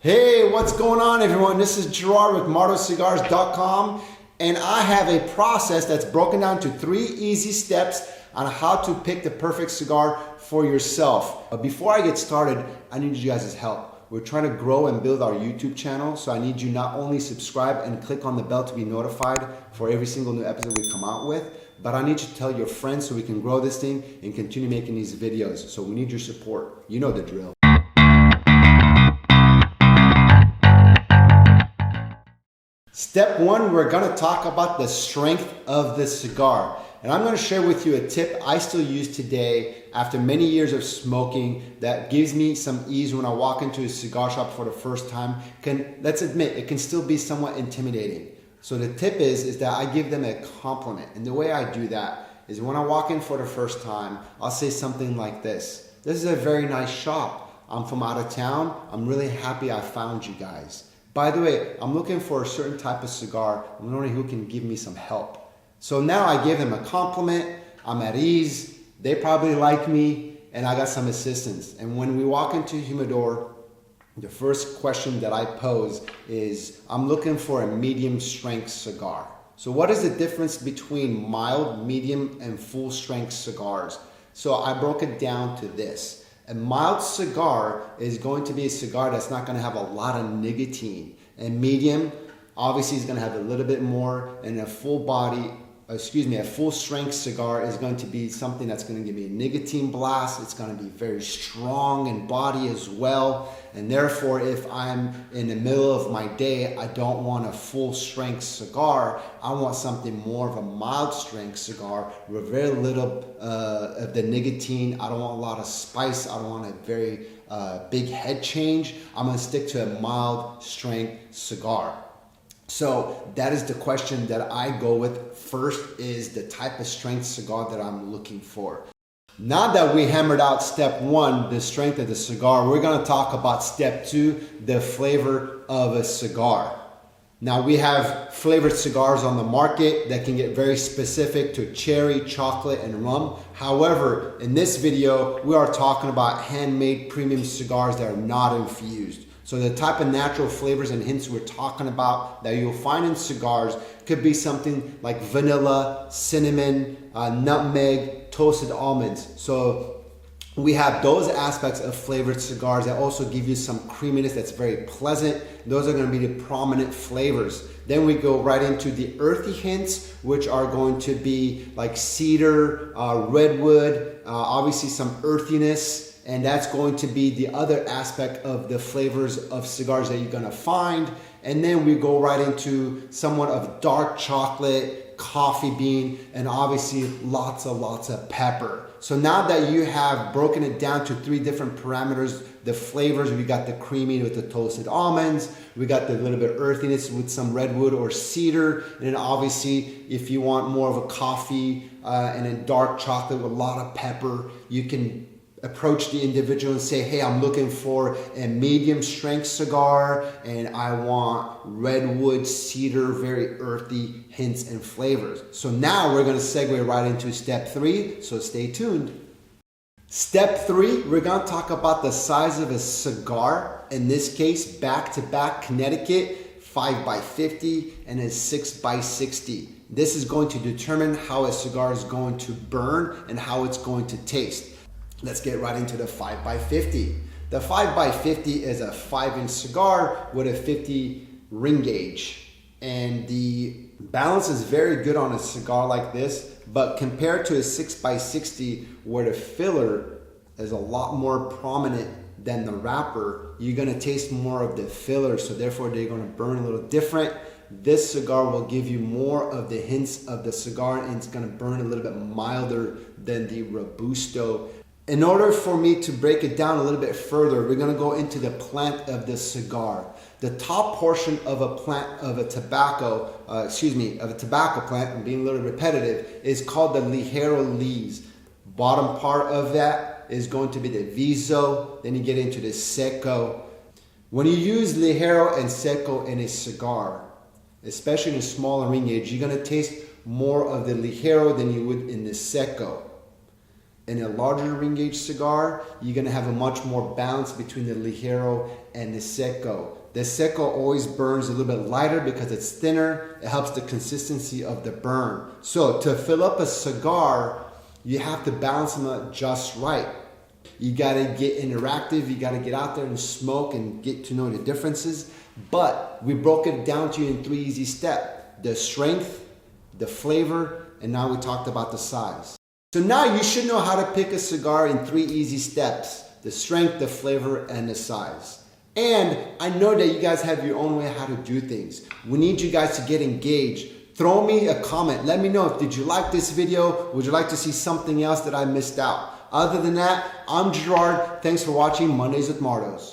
Hey, what's going on everyone? This is Gerard with MardoCigars.com, and I have a process that's broken down to 3 easy steps on how to pick the perfect cigar for yourself. But before I get started, I need you guys' help. We're trying to grow and build our YouTube channel, so I need you not only subscribe and click on the bell to be notified for every single new episode we come out with, but I need you to tell your friends so we can grow this thing and continue making these videos. So we need your support. You know the drill. Step 1, we're gonna talk about the strength of the cigar. And I'm gonna share with you a tip I still use today after many years of smoking that gives me some ease when I walk into a cigar shop for the first time. Let's admit, it can still be somewhat intimidating. So the tip is that I give them a compliment. And the way I do that is when I walk in for the first time, I'll say something like this. This is a very nice shop. I'm from out of town. I'm really happy I found you guys. By the way, I'm looking for a certain type of cigar. I'm wondering who can give me some help. So now I give them a compliment. I'm at ease. They probably like me, and I got some assistance. And when we walk into Humidor, the first question that I pose is, I'm looking for a medium strength cigar. So what is the difference between mild, medium, and full strength cigars? So I broke it down to this. A mild cigar is going to be a cigar that's not going to have a lot of nicotine. And medium, obviously, is going to have a little bit more. And a full strength cigar is going to be something that's going to give me a nicotine blast. It's going to be very strong in body as well. And therefore, if I'm in the middle of my day, I don't want a full strength cigar. I want something more of a mild strength cigar with very little of the nicotine. I don't want a lot of spice. I don't want a very big head change. I'm going to stick to a mild strength cigar. So that is the question that I go with first, is the type of strength cigar that I'm looking for. Now that we hammered out step 1, the strength of the cigar, we're going to talk about step 2, the flavor of a cigar. Now we have flavored cigars on the market that can get very specific to cherry, chocolate, and rum. However, in this video, we are talking about handmade premium cigars that are not infused. So the type of natural flavors and hints we're talking about that you'll find in cigars could be something like vanilla, cinnamon, nutmeg, toasted almonds. So we have those aspects of flavored cigars that also give you some creaminess that's very pleasant. Those are going to be the prominent flavors. Then we go right into the earthy hints, which are going to be like cedar, redwood, obviously some earthiness. And that's going to be the other aspect of the flavors of cigars that you're gonna find. And then we go right into somewhat of dark chocolate, coffee bean, and obviously lots of pepper. So now that you have broken it down to 3 different parameters, the flavors, we got the creamy with the toasted almonds, we got the little bit of earthiness with some redwood or cedar, and then obviously if you want more of a coffee and a dark chocolate with a lot of pepper, you can approach the individual and say, hey, I'm looking for a medium strength cigar and I want redwood, cedar, very earthy hints and flavors. So now we're going to segue right into step 3, so stay tuned. Step 3, we're going to talk about the size of a cigar. In this case, back-to-back Connecticut 5x50 and a 6x60. This is going to determine how a cigar is going to burn and how it's going to taste. Let's get right into the 5x50. The 5x50 is a 5-inch cigar with a 50 ring gauge. And the balance is very good on a cigar like this, but compared to a 6x60 where the filler is a lot more prominent than the wrapper, you're gonna taste more of the filler, so therefore they're gonna burn a little different. This cigar will give you more of the hints of the cigar and it's gonna burn a little bit milder than the Robusto. In order for me to break it down a little bit further, we're going to go into the plant of the cigar. The top portion of a plant of a tobacco plant, I'm being a little repetitive, is called the ligero leaves. Bottom part of that is going to be the viso, then you get into the seco. When you use ligero and seco in a cigar, especially in a smaller ring gauge, you're going to taste more of the ligero than you would in the seco. In a larger ring gauge cigar, you're gonna have a much more balance between the ligero and the seco. The seco always burns a little bit lighter because it's thinner. It helps the consistency of the burn. So to fill up a cigar, you have to balance them out just right. You gotta get interactive, you gotta get out there and smoke and get to know the differences. But we broke it down to you in 3 easy steps: the strength, the flavor, and now we talked about the size. So now you should know how to pick a cigar in 3 easy steps: the strength, the flavor, and the size. And I know that you guys have your own way how to do things. We need you guys to get engaged. Throw me a comment. Let me know, did you like this video? Would you like to see something else that I missed out? Other than that, I'm Gerard. Thanks for watching Mondays with Mardos.